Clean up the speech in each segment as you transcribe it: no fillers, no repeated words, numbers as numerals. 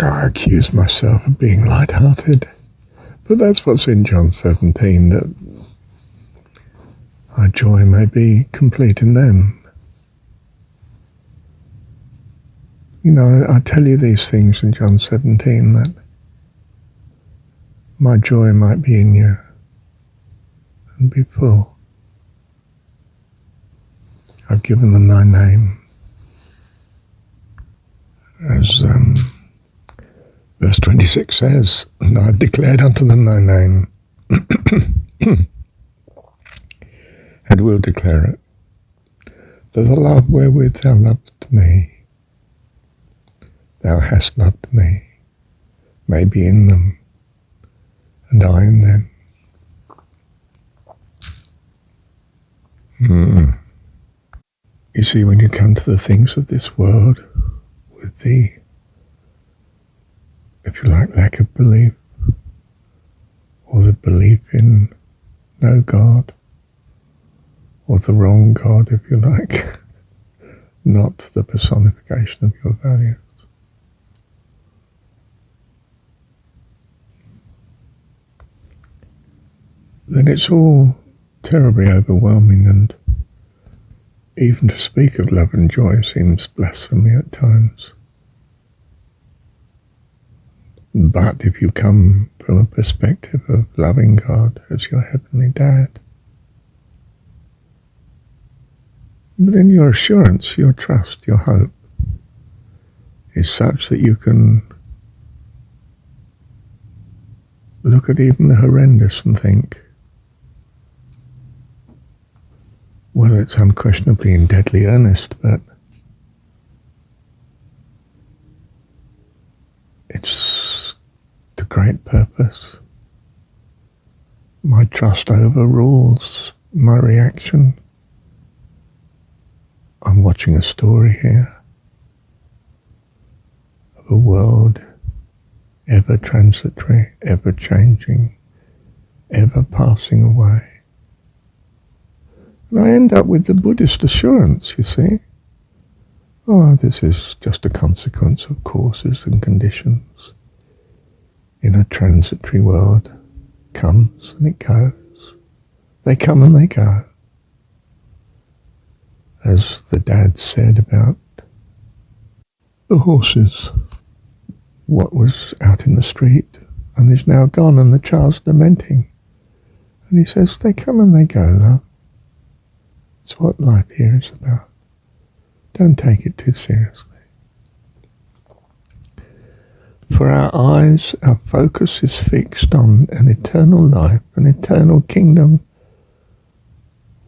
I accuse myself of being light-hearted, but that's what's in John 17, that our joy may be complete in them. You know, I tell you these things in John 17, that my joy might be in you and be full. I've given them thy name. As verse 26 says, and I've declared unto them thy name, and will declare it, that the love wherewith thou loved me, thou hast loved me, may be in them, and I in them. You see, when you come to the things of this world, with the, if you like, lack of belief, or the belief in no God, or the wrong God, if you like, not the personification of your values, then it's all terribly overwhelming, and even to speak of love and joy seems blasphemy at times. But if you come from a perspective of loving God as your heavenly dad, then your assurance, your trust, your hope is such that you can look at even the horrendous and think, well, it's unquestionably in deadly earnest, but it's to great purpose. My trust overrules my reaction. I'm watching a story here of a world ever transitory, ever changing, ever passing away. And I end up with the Buddhist assurance, you see. Oh, this is just a consequence of causes and conditions in a transitory world. Comes and it goes. They come and they go. As the dad said about the horses, what was out in the street and is now gone, and the child's lamenting. And he says, they come and they go, love. It's what life here is about. Don't take it too seriously. For our eyes, our focus is fixed on an eternal life, an eternal kingdom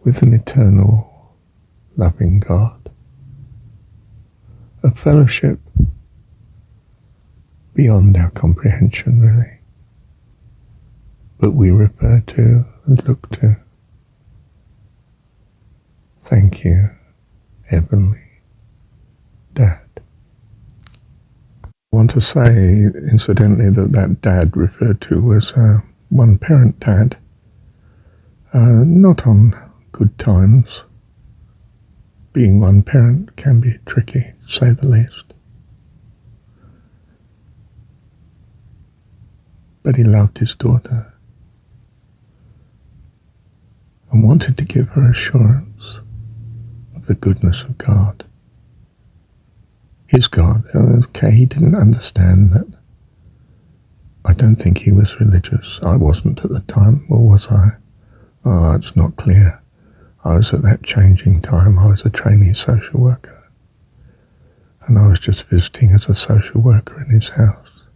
with an eternal loving God. A fellowship beyond our comprehension, really. But we refer to and look to. Thank you, Heavenly Dad. I want to say, incidentally, that dad referred to was one-parent dad. Not on good times. Being one parent can be tricky, to say the least. But he loved his daughter and wanted to give her assurance of the goodness of God. His God. Okay, he didn't understand that. I don't think he was religious. I wasn't at the time, or was I? Oh, it's not clear. I was at that changing time. I was a trainee social worker, and I was just visiting as a social worker in his house.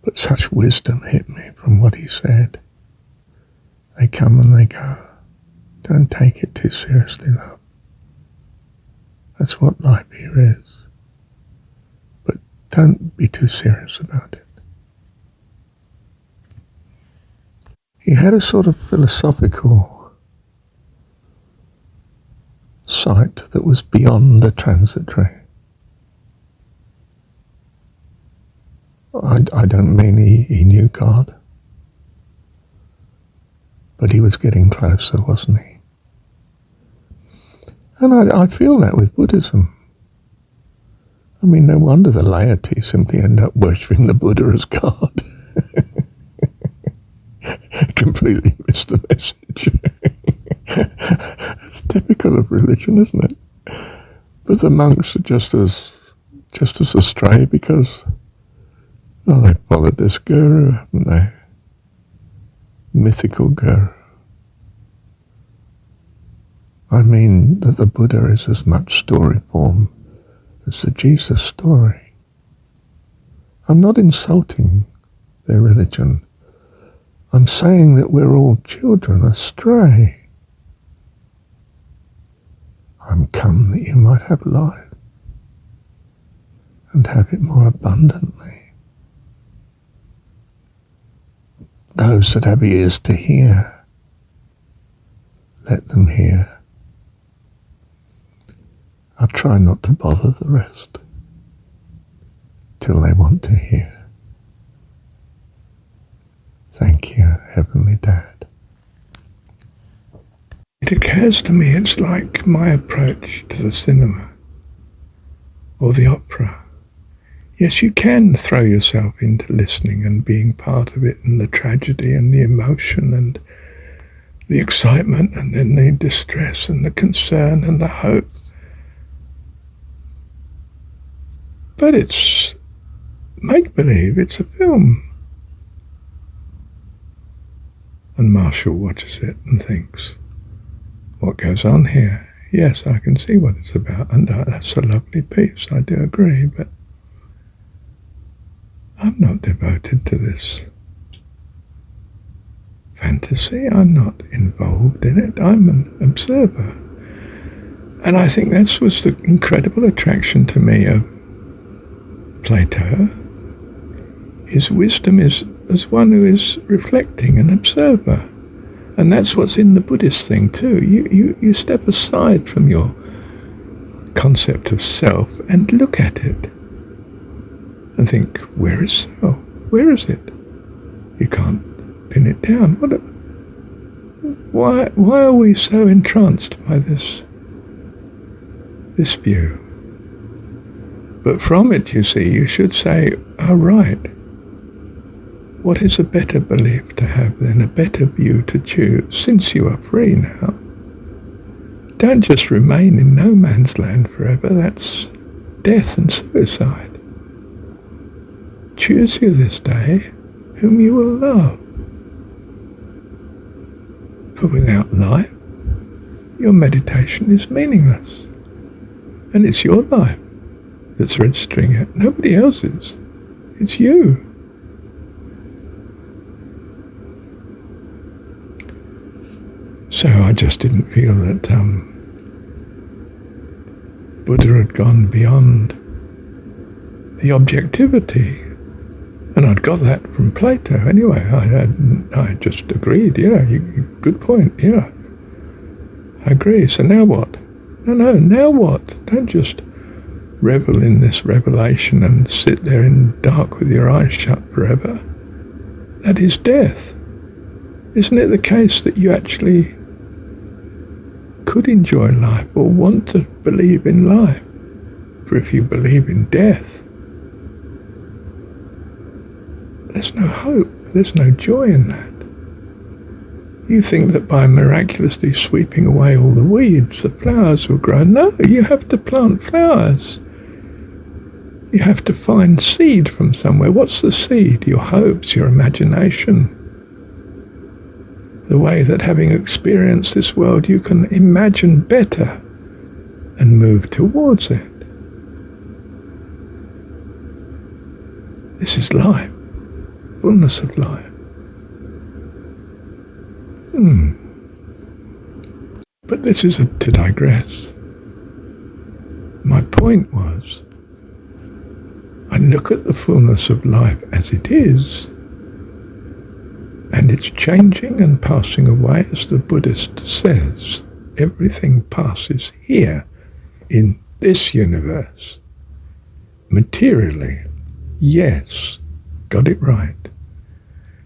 But such wisdom hit me from what he said. They come and they go. Don't take it too seriously, love. That's what life here is. But don't be too serious about it. He had a sort of philosophical sight that was beyond the transitory. I don't mean he knew God, but he was getting closer, wasn't he? And I feel that with Buddhism. I mean, no wonder the laity simply end up worshipping the Buddha as God. Completely missed the message. It's typical of religion, isn't it? But the monks are just as astray because, well, they followed this guru, haven't they? Mythical guru. I mean that the Buddha is as much story form as the Jesus story. I'm not insulting their religion. I'm saying that we're all children astray. I'm come that you might have life and have it more abundantly. Those that have ears to hear, let them hear. I'll try not to bother the rest till they want to hear. Thank you, Heavenly Dad. It occurs to me it's like my approach to the cinema or the opera. Yes, you can throw yourself into listening and being part of it, and the tragedy and the emotion and the excitement and then the distress and the concern and the hope. But it's make-believe, it's a film. And Maashll watches it and thinks, what goes on here? Yes, I can see what it's about, and that's a lovely piece, I do agree, but I'm not devoted to this fantasy. I'm not involved in it. I'm an observer. And I think that was the incredible attraction to me of Plato. His wisdom is as one who is reflecting, an observer. And that's what's in the Buddhist thing too. You step aside from your concept of self and look at it and think, where is self? Where is it? You can't pin it down. Why are we so entranced by this view? But from it, you see, you should say, oh, right, what is a better belief to have then, a better view to choose, since you are free now? Don't just remain in no man's land forever. That's death and suicide. Choose you this day whom you will love. For without life, your meditation is meaningless. And it's your life that's registering it. Nobody else's. It's you. So I just didn't feel that Buddha had gone beyond the objectivity. And I'd got that from Plato anyway. I just agreed, yeah, good point, yeah. I agree. So now what? No, now what? Don't just revel in this revelation and sit there in the dark with your eyes shut forever. That is death. Isn't it the case that you actually could enjoy life or want to believe in life? For if you believe in death, there's no hope, there's no joy in that. You think that by miraculously sweeping away all the weeds, the flowers will grow. No, you have to plant flowers. You have to find seed from somewhere. What's the seed? Your hopes, your imagination. The way that having experienced this world, you can imagine better and move towards it. This is life. Fullness of life. But this is to digress. My point was, I look at the fullness of life as it is, and it's changing and passing away, as the Buddhist says. Everything passes here, in this universe. Materially, yes, got it right,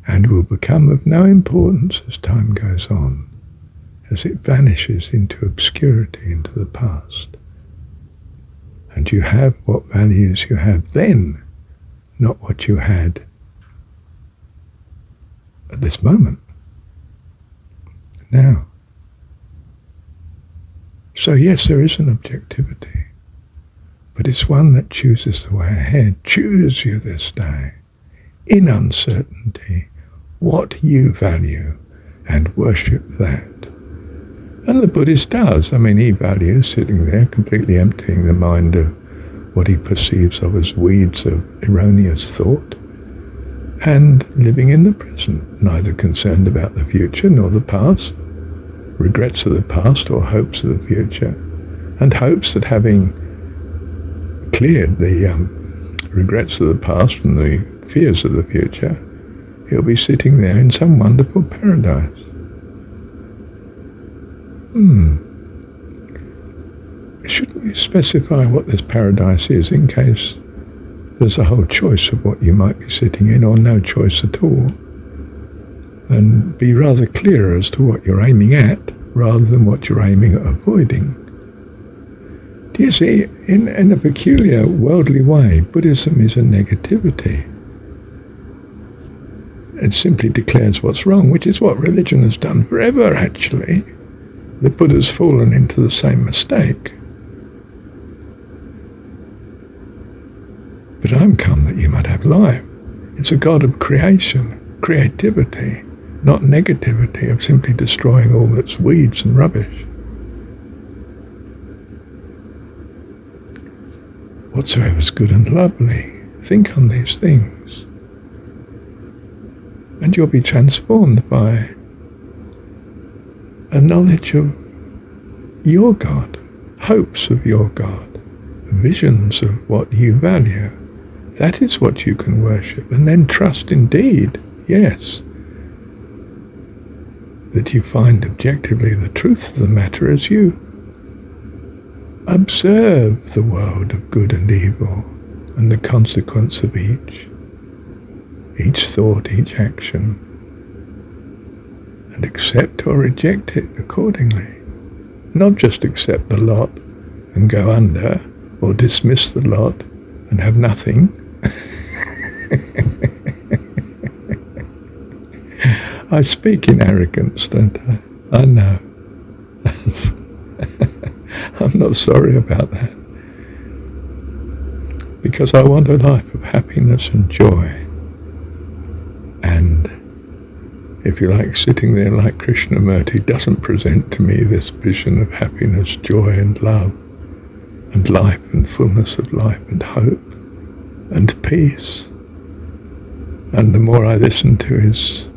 and will become of no importance as time goes on, as it vanishes into obscurity, into the past. And you have what values you have then, not what you had at this moment, now. So yes, there is an objectivity, but it's one that chooses the way ahead. Choose you this day, in uncertainty, what you value, and worship that. And the Buddhist does. I mean, he values sitting there, completely emptying the mind of what he perceives of as weeds of erroneous thought, and living in the present, neither concerned about the future nor the past, regrets of the past or hopes of the future, and hopes that having cleared the regrets of the past and the fears of the future, he'll be sitting there in some wonderful paradise. Shouldn't you specify what this paradise is, in case there's a whole choice of what you might be sitting in, or no choice at all? And be rather clear as to what you're aiming at, rather than what you're aiming at avoiding. Do you see, in a peculiar worldly way, Buddhism is a negativity. It simply declares what's wrong, which is what religion has done forever, actually. The Buddha's fallen into the same mistake. But I'm come that you might have life. It's a God of creation, creativity, not negativity of simply destroying all that's weeds and rubbish. Whatsoever is good and lovely, think on these things, and you'll be transformed by a knowledge of your God, hopes of your God, visions of what you value. That is what you can worship, and then trust indeed, yes, that you find objectively the truth of the matter as you observe the world of good and evil and the consequence of each thought, each action, and accept or reject it accordingly. Not just accept the lot and go under, or dismiss the lot and have nothing. I speak in arrogance, don't I? I know. I'm not sorry about that. Because I want a life of happiness and joy. And if you like, sitting there like Krishnamurti doesn't present to me this vision of happiness, joy and love, and life and fullness of life and hope and peace. And the more I listen to his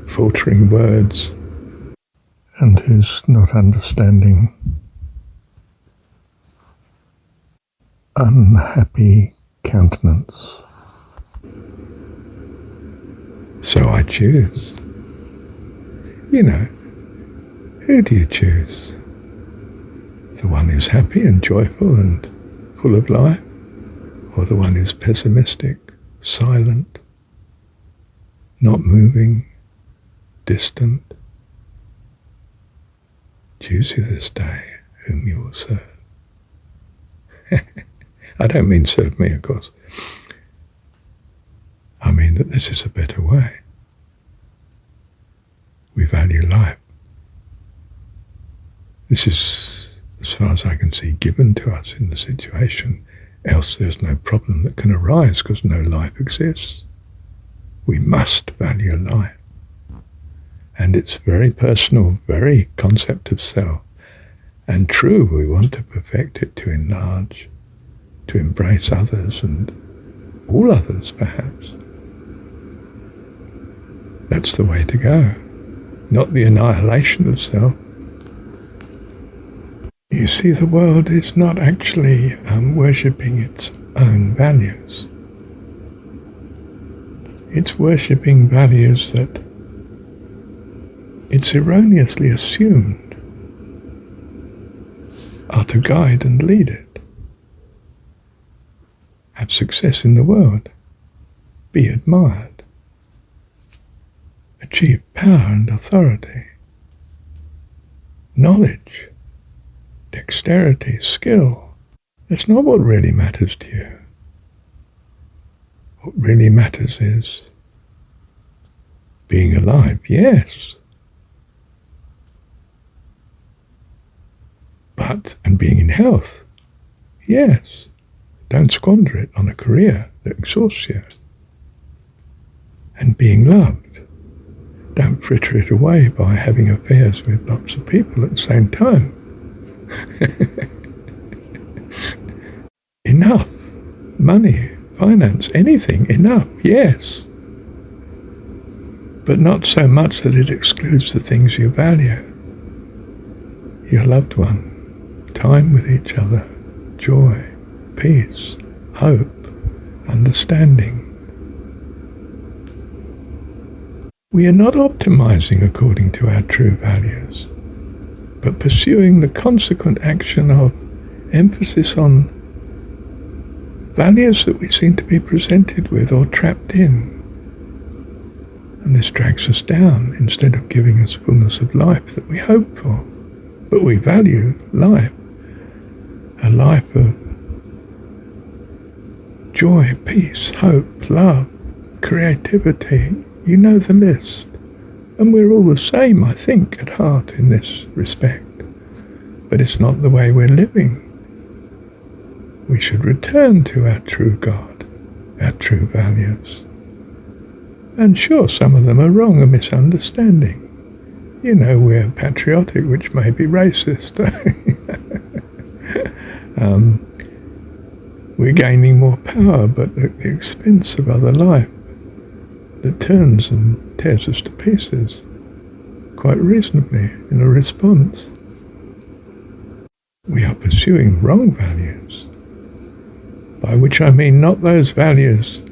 faltering words and his not understanding, unhappy countenance, so I choose. You know, who do you choose? The one who's happy and joyful and full of life, or the one who's pessimistic, silent, not moving, distant? Choose you this day whom you will serve. I don't mean serve me, of course. I mean that this is a better way. We value life. This is, as far as I can see, given to us in the situation. Else there's no problem that can arise, because no life exists. We must value life. And it's very personal, very concept of self. And true, we want to perfect it, to enlarge, to embrace others, and all others perhaps. That's the way to go, not the annihilation of self. You see, the world is not actually worshipping its own values. It's worshipping values that it's erroneously assumed are to guide and lead it, have success in the world, be admired, achieve power and authority, knowledge, dexterity, skill. That's not what really matters to you. What really matters is being alive, yes. And being in health, yes. Don't squander it on a career that exhausts you. And being loved. Don't fritter it away by having affairs with lots of people at the same time. Enough. Money, finance, anything, enough, yes. But not so much that it excludes the things you value. Your loved one, time with each other, joy, peace, hope, understanding. We are not optimizing according to our true values, but pursuing the consequent action of emphasis on values that we seem to be presented with or trapped in. And this drags us down instead of giving us fullness of life that we hope for. But we value life, a life of joy, peace, hope, love, creativity. You know the list. And we're all the same, I think, at heart in this respect. But it's not the way we're living. We should return to our true God, our true values. And sure, some of them are wrong, a misunderstanding. You know, we're patriotic, which may be racist. We're gaining more power, but at the expense of other life that turns and tears us to pieces, quite reasonably, in a response. We are pursuing wrong values, by which I mean not those values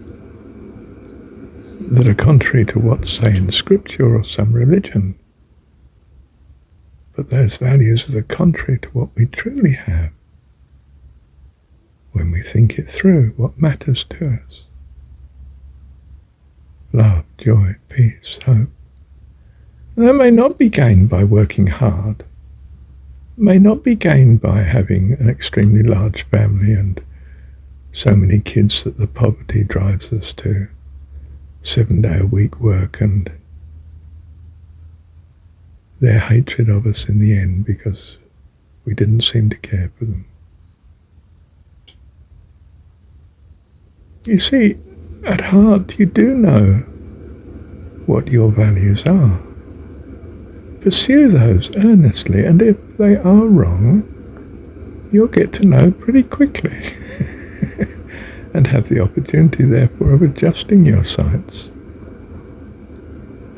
that are contrary to what's, say, in Scripture or some religion, but those values that are contrary to what we truly have when we think it through, what matters to us. Love, joy, peace, hope. And that may not be gained by working hard, may not be gained by having an extremely large family and so many kids that the poverty drives us to 7-day-a-week work and their hatred of us in the end because we didn't seem to care for them. You see, at heart you do know what your values are. Pursue those earnestly, and if they are wrong, you'll get to know pretty quickly and have the opportunity, therefore, of adjusting your sights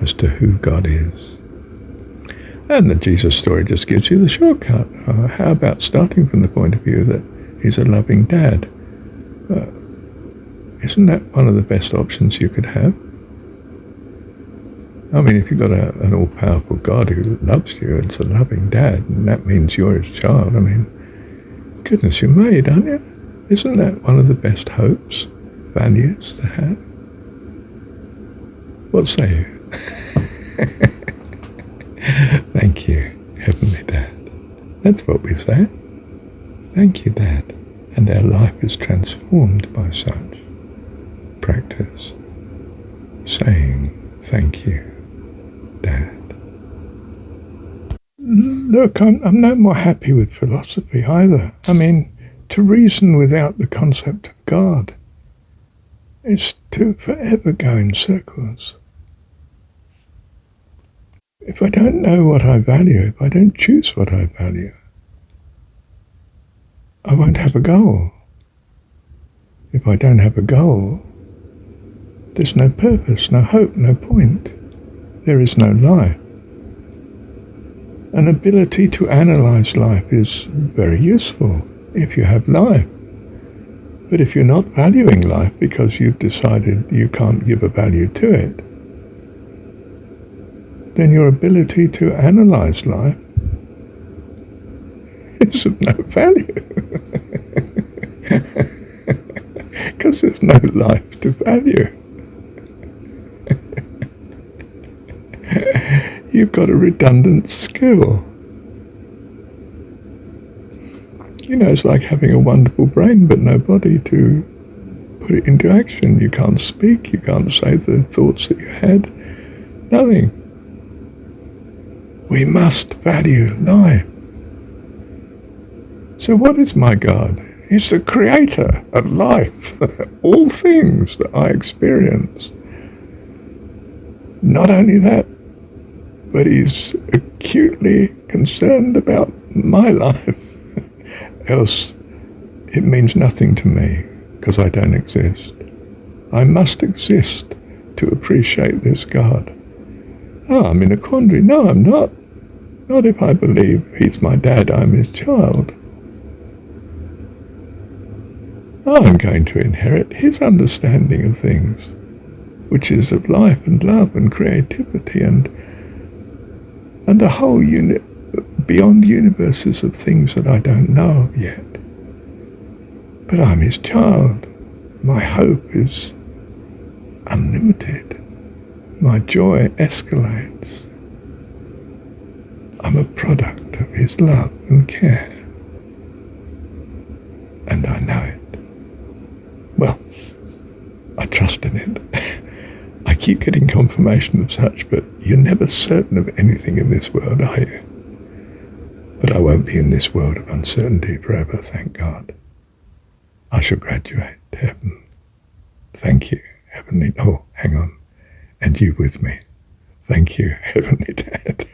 as to who God is. And the Jesus story just gives you the shortcut. How about starting from the point of view that he's a loving dad? Isn't that one of the best options you could have? I mean, if you've got an all-powerful God who loves you, it's a loving dad, and that means you're his child. I mean, goodness, you're made, aren't you? Isn't that one of the best hopes, values to have? What say you? Thank you, Heavenly Dad. That's what we say. Thank you, Dad. And our life is transformed by such practice, saying thank you, Dad. Look, I'm no more happy with philosophy either. I mean, to reason without the concept of God is to forever go in circles. If I don't know what I value, if I don't choose what I value, I won't have a goal. If I don't have a goal, there's no purpose, no hope, no point. There is no life. An ability to analyze life is very useful if you have life. But if you're not valuing life because you've decided you can't give a value to it, then your ability to analyze life is of no value. Because there's no life to value. You've got a redundant skill. It's like having a wonderful brain but no body to put it into action. You can't speak, you can't say the thoughts that you had, nothing. We must value life. So what is my God? He's the creator of life, all things that I experience. Not only that, but he's acutely concerned about my life. Else it means nothing to me, because I don't exist. I must exist to appreciate this God. Oh, I'm in a quandary. No, I'm not. Not if I believe he's my dad, I'm his child. I'm going to inherit his understanding of things, which is of life and love and creativity and the whole beyond universes of things that I don't know of yet. But I'm his child. My hope is unlimited. My joy escalates. I'm a product of his love and care. And I know it. Well, I trust in it. I keep getting confirmation of such, but you're never certain of anything in this world, are you? But I won't be in this world of uncertainty forever, thank God. I shall graduate to heaven. Thank you, Heavenly... Oh, hang on. And you with me. Thank you, Heavenly Dad.